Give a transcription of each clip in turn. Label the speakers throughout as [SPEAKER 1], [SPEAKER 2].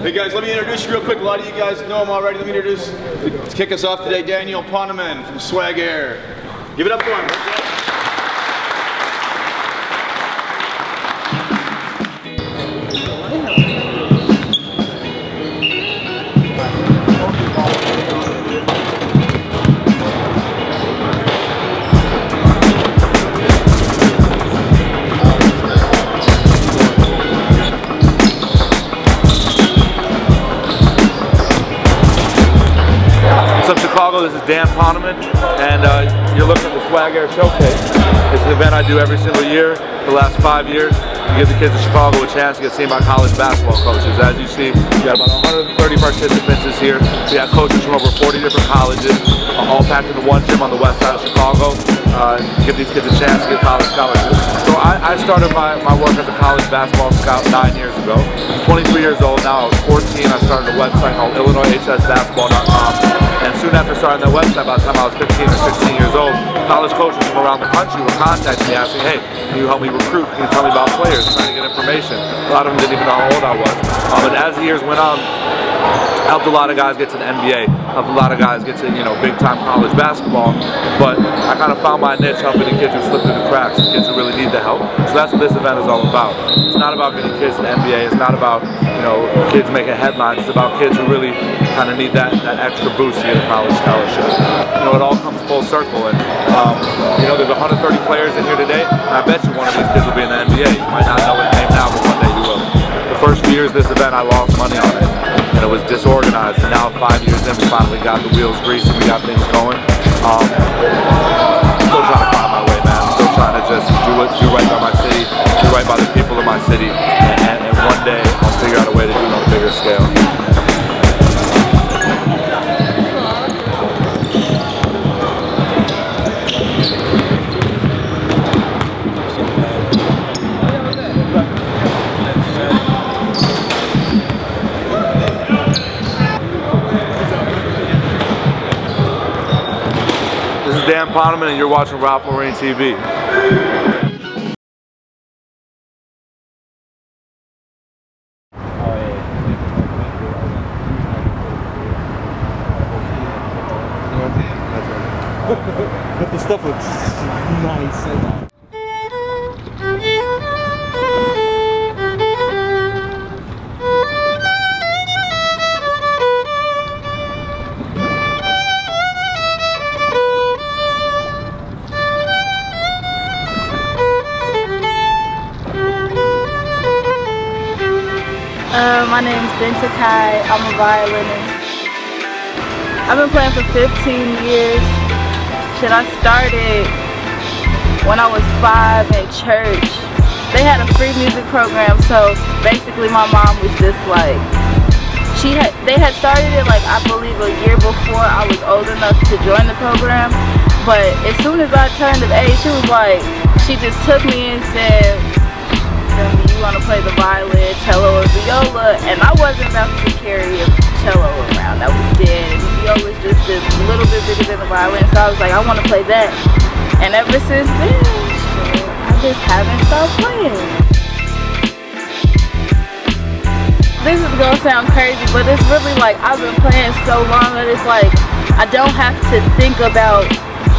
[SPEAKER 1] Hey guys, let me introduce you real quick. A lot of you guys know him already. Let me introduce, to kick us off today, Poneman from Swag Air. Give it up for him.
[SPEAKER 2] What's up, Chicago? This is Poneman, and you're looking at the Swag Air Showcase. It's an event I do every single year for the last 5 years to give the kids of Chicago a chance to get seen by college basketball coaches. As you see, we got about 130 participants this year. We have coaches from over 40 different colleges, all packed into one gym on the west side of Chicago. Give these kids a chance to get college scholarships. So I started my work as a college basketball scout 9 years ago. I'm 23 years old now. I was 14. I started a website called IllinoisHSBasketball.com. And soon after starting that website, by the time I was 15 or 16 years old, college coaches from around the country would contact me asking, hey, can you help me recruit? Can you tell me about players? Trying to get information. A lot of them didn't even know how old I was. But as the years went on, I helped a lot of guys get to the NBA, helped a lot of guys get to, big time college basketball, but I kind of found my niche helping the kids who slip through the cracks, the kids who really need the help. So that's what this event is all about. It's not about getting kids to the NBA, it's not about, kids making headlines, it's about kids who really kind of need that extra boost to get a college scholarship. It all comes full circle, and there's 130 players in here today, and I bet you one of these kids will be in the NBA. You might not know his name now, but one day you will. The first few years of this event, I lost money on it, and it was disorganized, and now 5 years in, we finally got the wheels greased and we got things going. Still trying to climb my way, man. Still trying to just do right by my city, do right by the people of my city, and one day I'll figure out a way to do it on a bigger scale. This is Poneman, and you're watching Laureen TV.
[SPEAKER 3] But the stuff looks nice.
[SPEAKER 4] My name is Binta Kai. I'm a violinist. I've been playing for 15 years. I started when I was 5 at church. They had a free music program, so basically my mom was just like, they had started it like I believe a year before I was old enough to join the program. But as soon as I turned of age, she was like, she just took me and said, you want to play the violin, cello, or viola, and I wasn't about to carry a cello around. That was dead. And the viola is just a little bit bigger than the violin, so I was like, I want to play that. And ever since then, I just haven't stopped playing. This is gonna sound crazy, but it's really like I've been playing so long that it's like I don't have to think about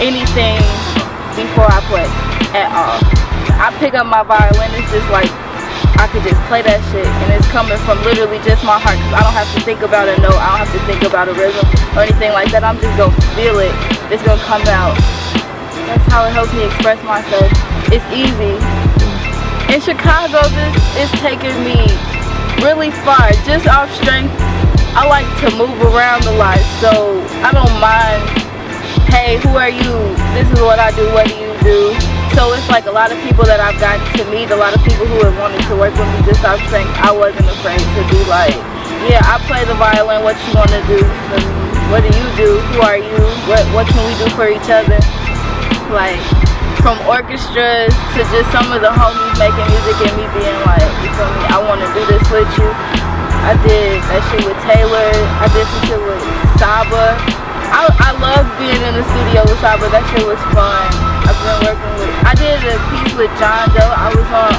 [SPEAKER 4] anything before I play at all. I pick up my violin, it's just like I could just play that shit, and it's coming from literally just my heart, because I don't have to think about a note, I don't have to think about a rhythm or anything like that. I'm just gonna feel it, it's gonna come out. That's how it helps me express myself. It's easy. In Chicago, this is taking me really far, just off strength. I like to move around a lot, so I don't mind hey, who are you? This is what I do, what do you do? So it's like a lot of people that I've gotten to meet, a lot of people who have wanted to work with me just off strength. I wasn't afraid to be like, yeah, I play the violin, what you want to do? What do you do? Who are you? What can we do for each other? Like, from orchestras to just some of the homies making music and me being like, you feel me, I want to do this with you. I did that shit with Taylor. I did some shit with Saba. I love being in the studio with Saba. That shit was fun. I've been working with, I did a piece with John Doe. I was on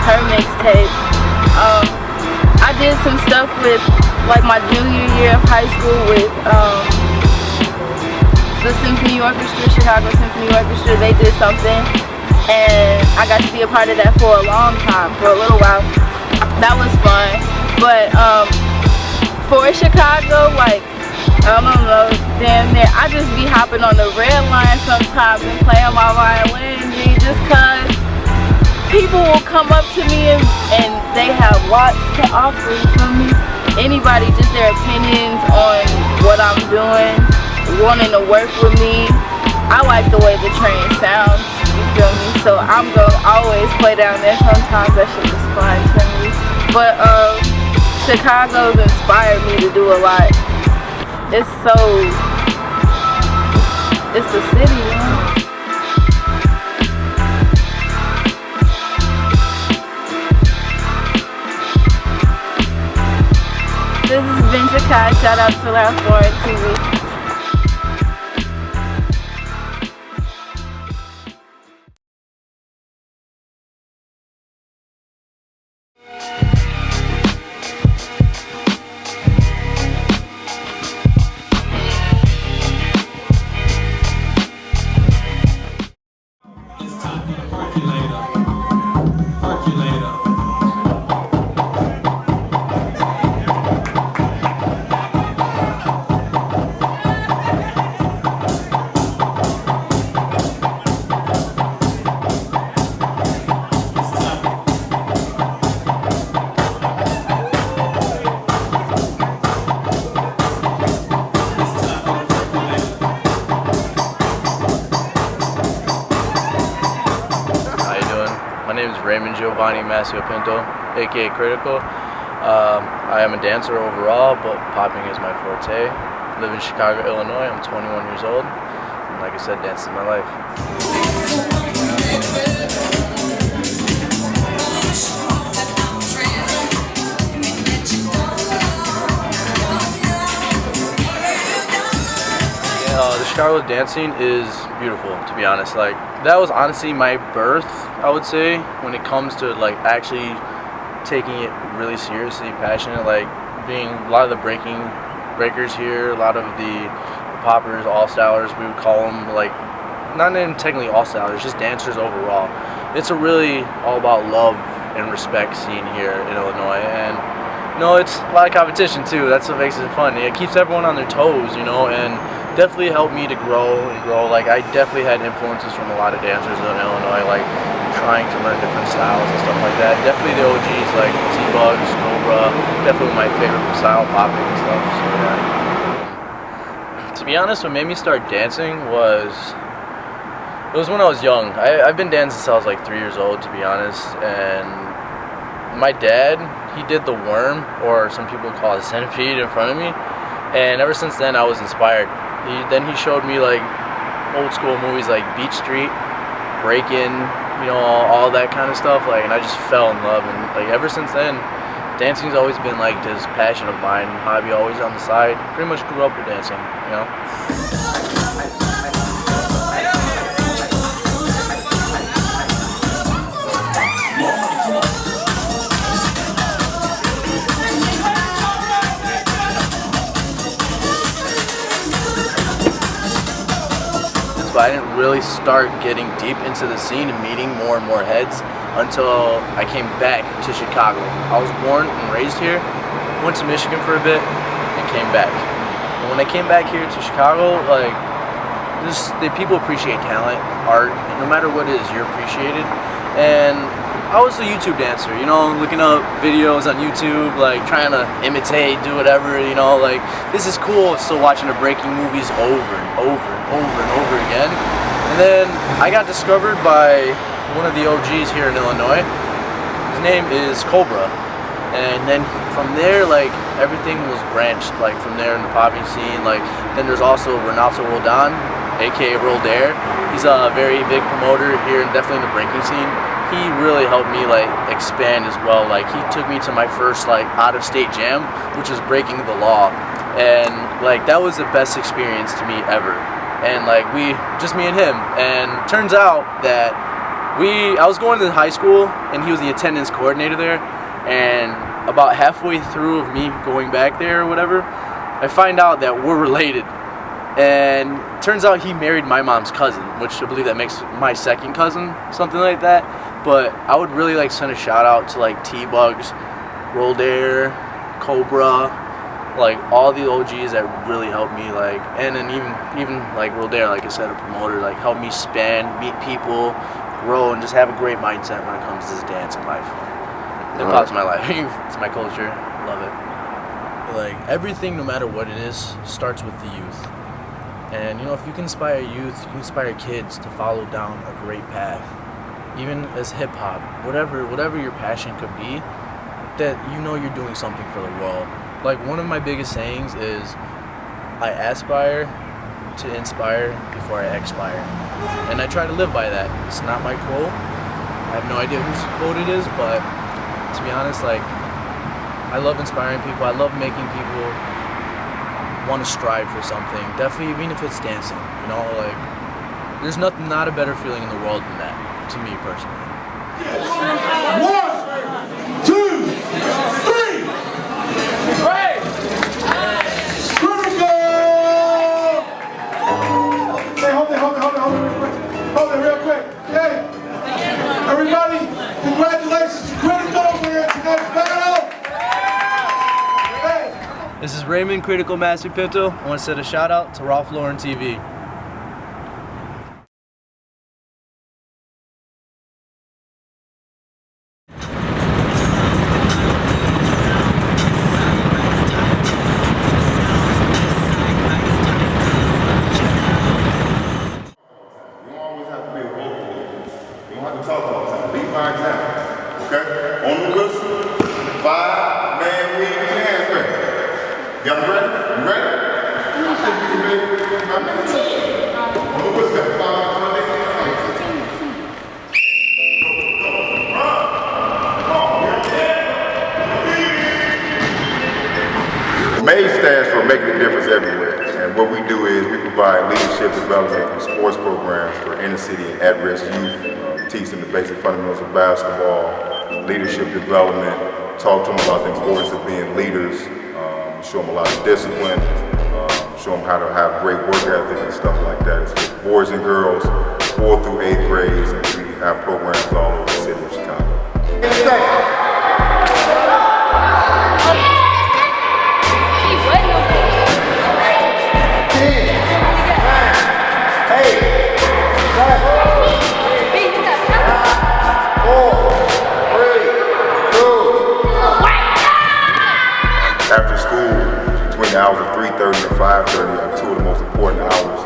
[SPEAKER 4] her mixtape. I did some stuff with, like, my junior year of high school with the Symphony Orchestra, Chicago Symphony Orchestra. They did something, and I got to be a part of that for a long time, for a little while. That was fun. But for Chicago, like, I don't know, damn near, I just be hopping on the red line sometimes and playing my violin, G, just cause people will come up to me and they have lots to offer, you feel me? Anybody, just their opinions on what I'm doing, wanting to work with me. I like the way the train sounds, you feel me? So I'm gonna always play down there. Sometimes that shit is fun to me. But Chicago's inspired me to do a lot. It's the city, you know? This is Binta Kai, shout out to Laureen TV.
[SPEAKER 5] Raymond Masciopinto, aka Critical. I am a dancer overall, but popping is my forte. I live in Chicago, Illinois. I'm 21 years old. And like I said, dance is my life. The Chicago dancing is beautiful, to be honest. Like, that was honestly my birth, I would say, when it comes to like actually taking it really seriously, passionate. Like, being a lot of the breakers here, a lot of the poppers, all-stylers, we would call them, like, not even technically all-stylers, just dancers overall. It's a really all about love and respect scene here in Illinois, and it's a lot of competition too. That's what makes it fun. It keeps everyone on their toes, and definitely helped me to grow and grow. Like, I definitely had influences from a lot of dancers in Illinois, like trying to learn different styles and stuff like that. Definitely the OGs like T-Bugs, Cobra, definitely my favorite style, popping and stuff. So yeah. To be honest, what made me start dancing was when I was young. I've been dancing since I was like 3 years old, to be honest, and my dad, he did the worm, or some people call it centipede, in front of me, and ever since then I was inspired. Then he showed me like old school movies like Beach Street, Breakin', all that kind of stuff, like, and I just fell in love, and like ever since then, dancing's always been like this passion of mine, hobby, always on the side. Pretty much grew up with dancing, But I didn't really start getting deep into the scene and meeting more and more heads until I came back to Chicago. I was born and raised here, went to Michigan for a bit, and came back. And when I came back here to Chicago, like, the people appreciate talent, art, no matter what it is, you're appreciated. And I was a YouTube dancer, you know, looking up videos on YouTube, like trying to imitate, do whatever, you know, like this is cool. Still watching the breaking movies over and over and over and over again. And then I got discovered by one of the OGs here in Illinois. His name is Cobra. And then from there, like everything was branched, like from there in the popping scene. Like then there's also Renato Roldan, aka Roldair. He's a very big promoter here, and definitely in the breaking scene. He really helped me like expand as well. Like he took me to my first like out-of-state jam, which was breaking the law, and like that was the best experience to me ever. And like just me and him. And turns out that I was going to high school, and he was the attendance coordinator there. And about halfway through of me going back there or whatever, I find out that we're related. And turns out he married my mom's cousin, which I believe that makes my second cousin, something like that. But I would really like send a shout out to like T-Bugs, Roldair, Cobra, like all the OGs that really helped me, like, and then even like Roldair, like I said, a promoter, like helped me expand, meet people, grow, and just have a great mindset when it comes to this dance in life. Hip hop's my life. It's my culture. Love it. Like everything, no matter what it is, starts with the youth. And you know, if you can inspire youth, you can inspire kids to follow down a great path. Even as hip hop, whatever your passion could be, that you know you're doing something for the world. Like one of my biggest sayings is, I aspire to inspire before I expire. And I try to live by that. It's not my quote. I have no idea whose quote it is, but to be honest, like, I love inspiring people. I love making people want to strive for something. Definitely, even if it's dancing, you know, like, there's not a better feeling in the world than that, to me personally.
[SPEAKER 6] 1, 2, 3. Right. Critical. Hey, hold it real quick. Hey, everybody, congratulations to Critical. We're into next battle. Hey.
[SPEAKER 5] This is Raymond, Critical Masciopinto. I want to send a shout out to Laureen TV.
[SPEAKER 7] M.A.D.E stands for Making a Difference Everywhere, and what we do is we provide leadership development and sports programs for inner city and at-risk youth, teach them the basic fundamentals of basketball, leadership development, talk to them about the importance of being leaders, show them a lot of discipline, show them how to have great work ethic and stuff like that. It's for boys and girls, 4th through 8th grades, and we have programs all over the city of Chicago. After school, between the hours of 3:30 and 5:30 are two of the most important hours,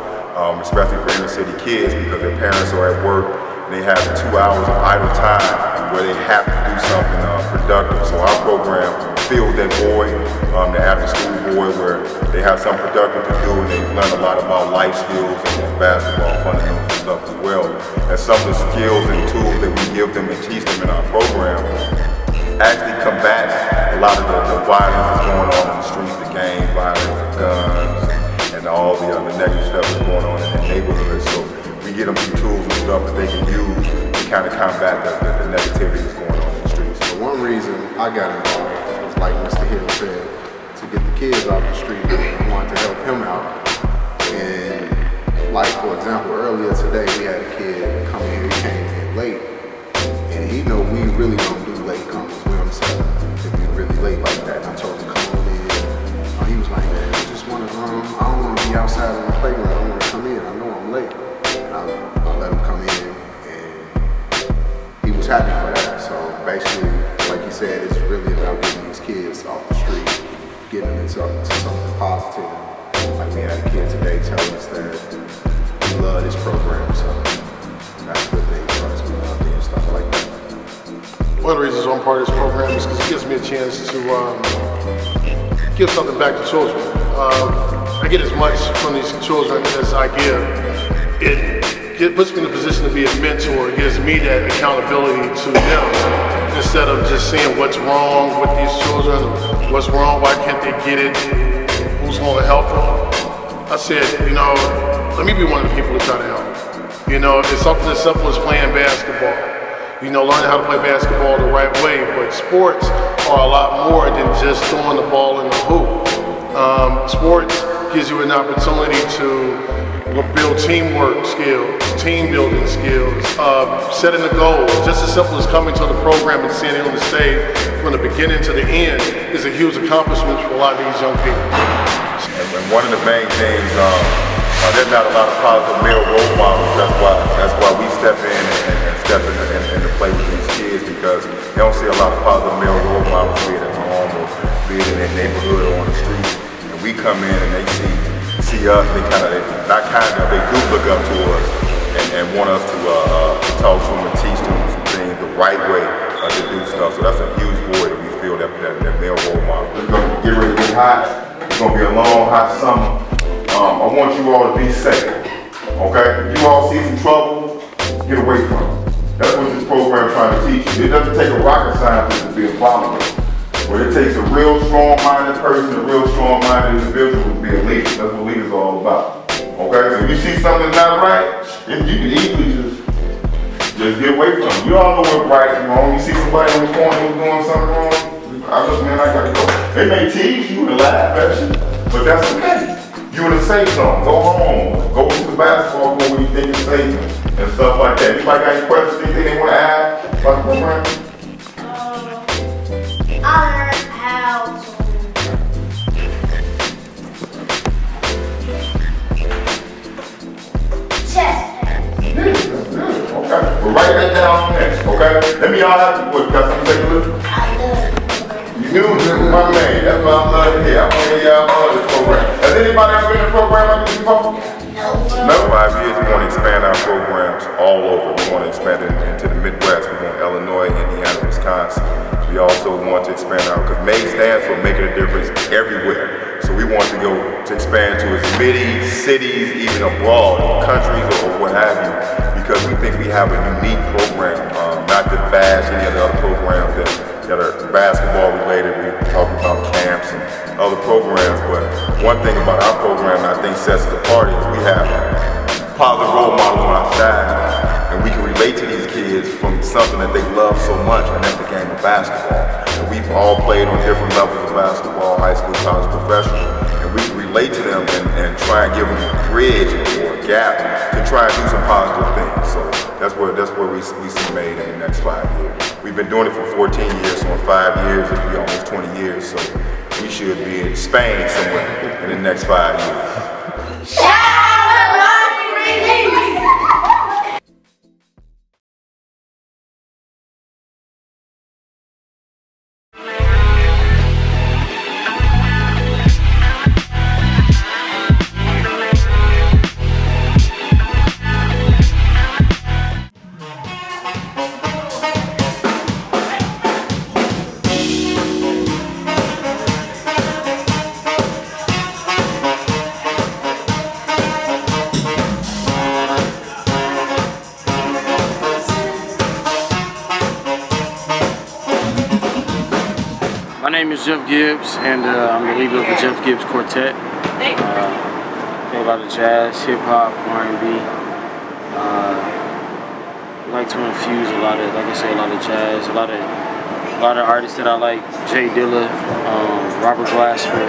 [SPEAKER 7] especially for inner city kids, because their parents are at work and they have 2 hours of idle time where they have to do something productive. So our program fills that void, the after school void, where they have something productive to do and they learn a lot about life skills and basketball fundamentals and stuff as well. And some of the skills and tools that we give them and teach them in our program actually combat a lot of the violence that's going on in the streets, the gang violence, the guns, and all the other negative stuff that's going on in the neighborhoods. So we get them some tools and stuff that they can use to kind of combat the negativity that's going on in the streets.
[SPEAKER 8] So one reason I got involved was, like Mr. Hill said, to get the kids off the street. I wanted to help him out. And like, for example, earlier today we had a kid come here, he came in late, and he know we really don't do late comers. We don't set if you're really late like that. And I told him, come on in. He was like, man, I just want to, I don't want to be outside on the playground. I want to come in. I know I'm late. And I let him come in, and he was happy for that. So program. So that's a good thing for us, and stuff like that.
[SPEAKER 6] One of the reasons I'm part of this program is because it gives me a chance to give something back to children. I get as much from these children as I give. It puts me in a position to be a mentor. It gives me that accountability to them instead of just seeing what's wrong with these children, what's wrong, why can't they get it, who's going to help them. I said, you know, let me be one of the people to try to help. You know, it's something as simple as playing basketball. You know, learning how to play basketball the right way, but sports are a lot more than just throwing the ball in the hoop. Sports gives you an opportunity to build teamwork skills, team building skills, setting a goal. Just as simple as coming to the program and seeing it on the stage from the beginning to the end is a huge accomplishment for a lot of these young people.
[SPEAKER 7] And one of the main things, there's not a lot of positive male role models. That's why we step in and step into play with these kids, because they don't see a lot of positive male role models, be it at home or be it in their neighborhood or on the street. And we come in and they see us, they do look up to us and want us to talk to them and teach them some things the right way to do stuff. So that's a huge void that we feel that male role model. It's going to get ready to get hot. It's going to be a long, hot summer. I want you all to be safe, okay? If you all see some trouble, get away from it. That's what this program is trying to teach you. It doesn't take a rocket scientist to be a follower. But it takes a real strong-minded person, a real strong-minded individual to be a leader. That's what leaders are all about. Okay? So if you see something not right, you can easily just get away from it. You all know what's right and wrong. You see somebody on the corner who's doing something wrong, I gotta go. They may tease you and laugh at you, but that's okay. You in a safe zone. Go home. Go to the basketball court where you think it's safe and stuff like that. Anybody got any questions, anything they want to add about the program?
[SPEAKER 9] I learned how to chest.
[SPEAKER 7] Okay. Well, write that down next, okay? Let me all have you got something to take a look?
[SPEAKER 9] I love
[SPEAKER 7] You do, my man. That's what I'm loving to hear. I want to hear y'all all this program. Has anybody ever been in a program like this before? No. 5 years, we want to expand our programs all over. We want to expand it into the Midwest. We want Illinois, Indiana, Wisconsin. We also want to expand out, because M.A.D.E stands for making a difference everywhere. So we want to go to expand to as many cities, even abroad, countries or what have you, because we think we have a unique program, not to bash any of the other programs that are basketball related. We talk about camps and other programs, but one thing about our program I think sets us apart is we have positive role models on our side, and we can relate to these kids from something that they love so much, and that's the game of basketball. And we've all played on different levels of basketball, high school, college, professional, and we can relate to them and try and give them a bridge or a gap to try and do some positive things. So that's where we see M.A.D.E in the next 5 years. We've been doing it for 14 years, so in 5 years it'll be almost 20 years, so we should be in Spain somewhere in the next 5 years.
[SPEAKER 10] My name is Jeff Gibbs, and I'm the leader of the Jeff Gibbs Quartet. Play a lot of jazz, hip hop, R&B. We like to infuse a lot of, like I say, a lot of jazz, a lot of artists that I like, Jay Dilla, Robert Glasper,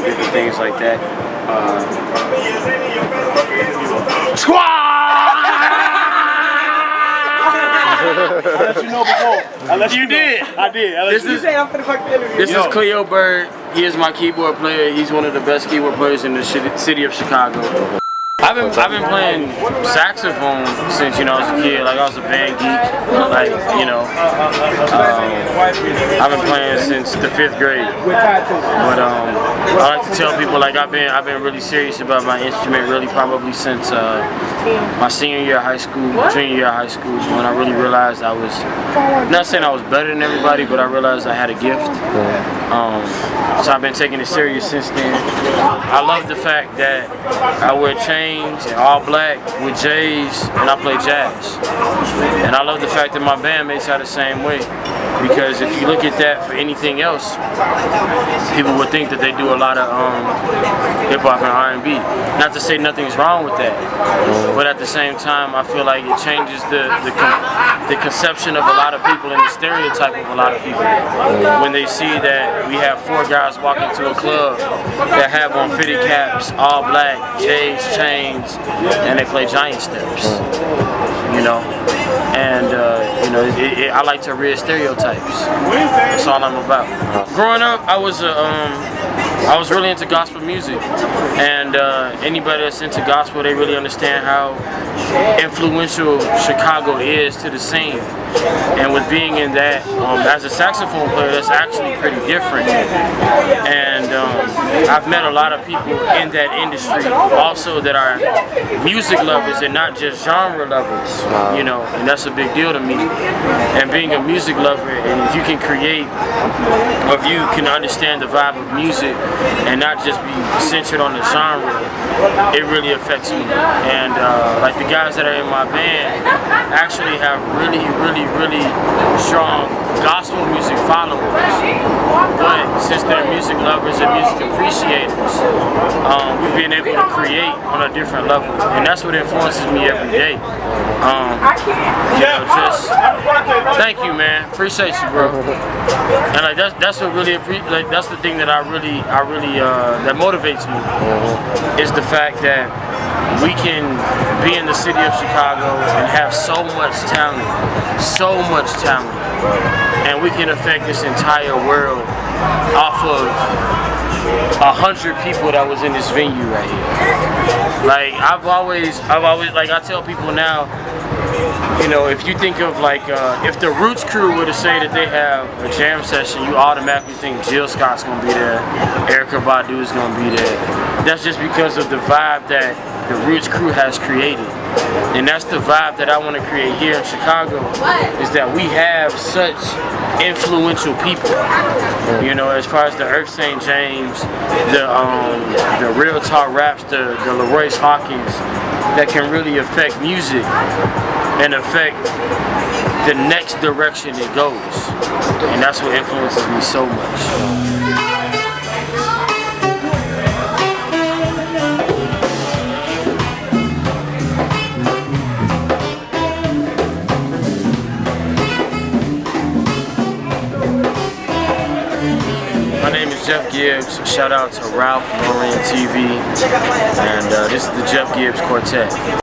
[SPEAKER 10] different things like that.
[SPEAKER 1] Squad! I let you know before. I did.
[SPEAKER 10] This is Cleo Bird. He is my keyboard player. He's one of the best keyboard players in the city of Chicago. I've been playing saxophone since, I was a kid. Like, I was a band geek. Like, I've been playing since the 5th grade. But I like to tell people, like, I've been really serious about my instrument really probably since my senior year of high school, junior year of high school, when I really realized I was, not saying I was better than everybody, but I realized I had a gift. So I've been taking it serious since then. I love the fact that I wear chains and all black with J's and I play jazz. And I love the fact that my bandmates are the same way. Because if you look at that for anything else, people would think that they do a lot of hip hop and R&B. Not to say nothing's wrong with that, but at the same time, I feel like it changes the conception of a lot of people and the stereotype of a lot of people when they see that we have 4 guys walk into a club that have on fitted caps, all black, J's, chains, and they play giant steps. You know, and you know, I like to rid stereotypes. That's all I'm about. Growing up, I was really into gospel music, and anybody that's into gospel, they really understand how influential Chicago is to the scene. And with being in that, as a saxophone player, that's actually pretty different. And I've met a lot of people in that industry also that are music lovers and not just genre lovers, you know, and that's a big deal to me. And being a music lover, and if you can create, or if you can understand the vibe of music and not just be centered on the genre, it really affects me. And like the guys that are in my band actually have really strong gospel music followers, but since they're music lovers and music appreciators, we've been able to create on a different level, and that's what influences me every day. You know, just thank you, man. Appreciate you, bro. And like that's what really like that's the thing that I really that motivates me is the fact that we can be in the city of Chicago and have so much talent, and we can affect this entire world off of 100 people that was in this venue right here. Like I've always like I tell people now, you know, if you think of like if the Roots crew were to say that they have a jam session, you automatically think Jill Scott's gonna be there, Erykah Badu is gonna be there. That's just because of the vibe that the Roots crew has created. And that's the vibe that I want to create here in Chicago, is that we have such influential people. You know, as far as the Earth St. James, the Real Talk Raps, the Leroyce Hawkins, that can really affect music and affect the next direction it goes. And that's what influences me so much. My name is Jeff Gibbs. Shout out to Ralph, Laureen TV, and this is the Jeff Gibbs Quartet.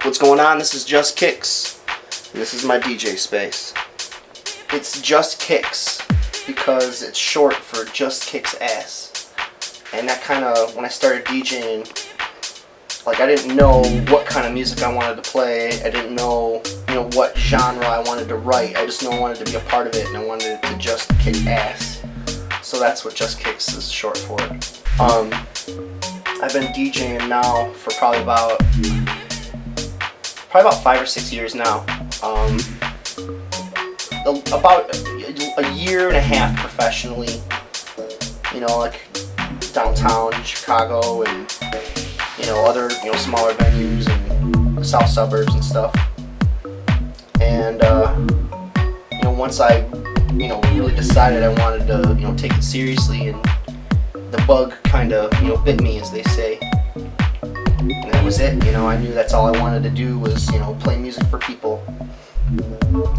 [SPEAKER 11] What's going on? This is Just Kicks, and this is my DJ space. It's Just Kicks because it's short for Just Kicks Ass, and that kind of, when I started DJing, like I didn't know what kind of music I wanted to play. I didn't know, what genre I wanted to write. I just knew I wanted to be a part of it, and I wanted it to just kick ass. So that's what Just Kicks is short for. I've been DJing now for probably about 5 or 6 years now. About a year and a half professionally, like downtown Chicago and other smaller venues and the south suburbs and stuff. And once I really decided I wanted to take it seriously, and the bug kind of bit me, as they say. And that was it. I knew that's all I wanted to do was play music for people.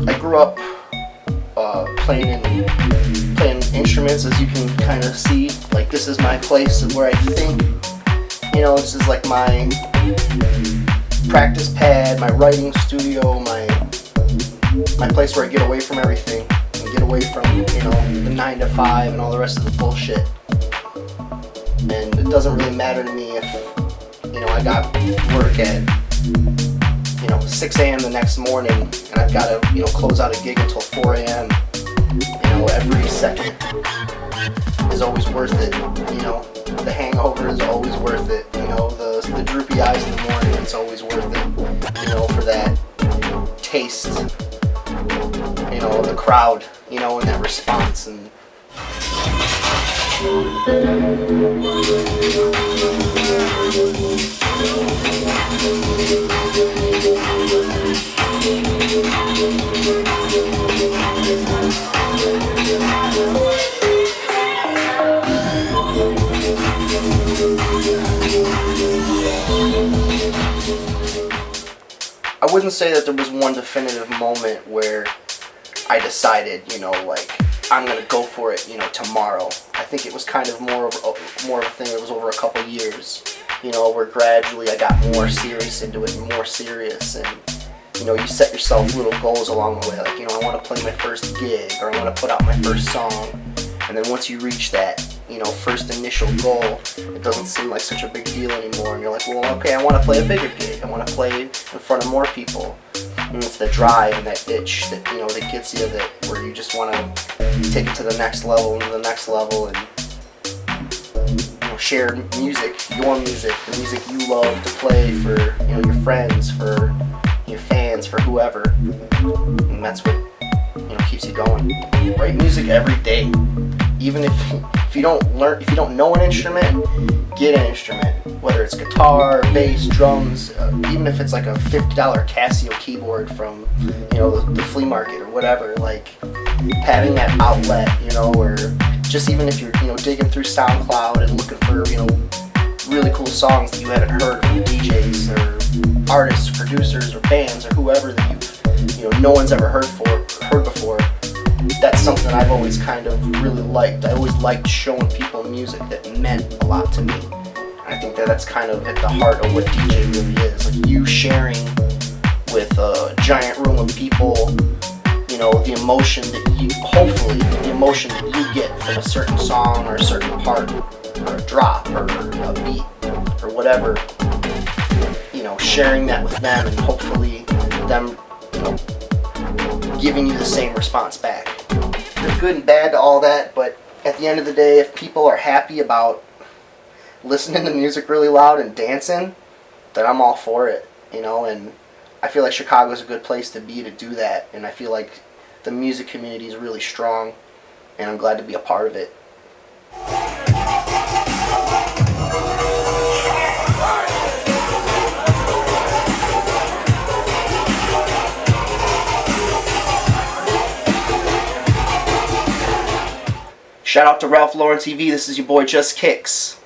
[SPEAKER 11] I grew up playing instruments, as you can kind of see. Like, this is my place where I think, you know, this is like my practice pad, my writing studio, my place where I get away from everything and get away from, you know, the 9 to 5 and all the rest of the bullshit. And it doesn't really matter to me if, you know, I got work at, you know, 6 a.m. the next morning and I've got to, you know, close out a gig until 4 a.m. You know, every second is always worth it. You know, the hangover is always worth it. You know, the droopy eyes in the morning, it's always worth it. You know, for that taste, you know, of the crowd, you know, and that response. And I wouldn't say that there was one definitive moment where I decided, you know, like, I'm gonna go for it, you know, tomorrow. I think it was kind of more of a thing that was over a couple years, you know, where gradually I got more serious into it and more serious, and, you know, you set yourself little goals along the way, like, you know, I want to play my first gig, or I want to put out my first song, and then once you reach that, you know, first initial goal, it doesn't seem like such a big deal anymore, and you're like, well, okay, I want to play a bigger gig, I want to play in front of more people. And it's the drive and that itch that, you know, that gets you, that where you just want to take it to the next level and the next level, and, you know, share music, the music you love to play for, you know, your friends, for your fans, for whoever, and that's what, you know, keeps you going. Write music every day, even if you don't know an instrument, get an instrument. Whether it's guitar, bass, drums, even if it's like a $50 Casio keyboard from, you know, the flea market or whatever, like, having that outlet, you know, or just even if you're, you know, digging through SoundCloud and looking for, you know, really cool songs that you haven't heard from DJs or artists, producers, or bands, or whoever that you know, no one's ever heard before. That's something I've always kind of really liked. I always liked showing people music that meant a lot to me. I think that that's kind of at the heart of what DJ really is. Like, you sharing with a giant room of people, you know, the emotion that you, hopefully, the emotion that you get from a certain song or a certain part or a drop or a beat or whatever, you know, sharing that with them and hopefully them, you know, giving you the same response back. There's good and bad to all that, but at the end of the day, if people are happy about listening to music really loud and dancing, then I'm all for it, you know, and I feel like Chicago is a good place to be to do that, and I feel like the music community is really strong, and I'm glad to be a part of it. Shout out to Laureen TV, this is your boy JSTKX.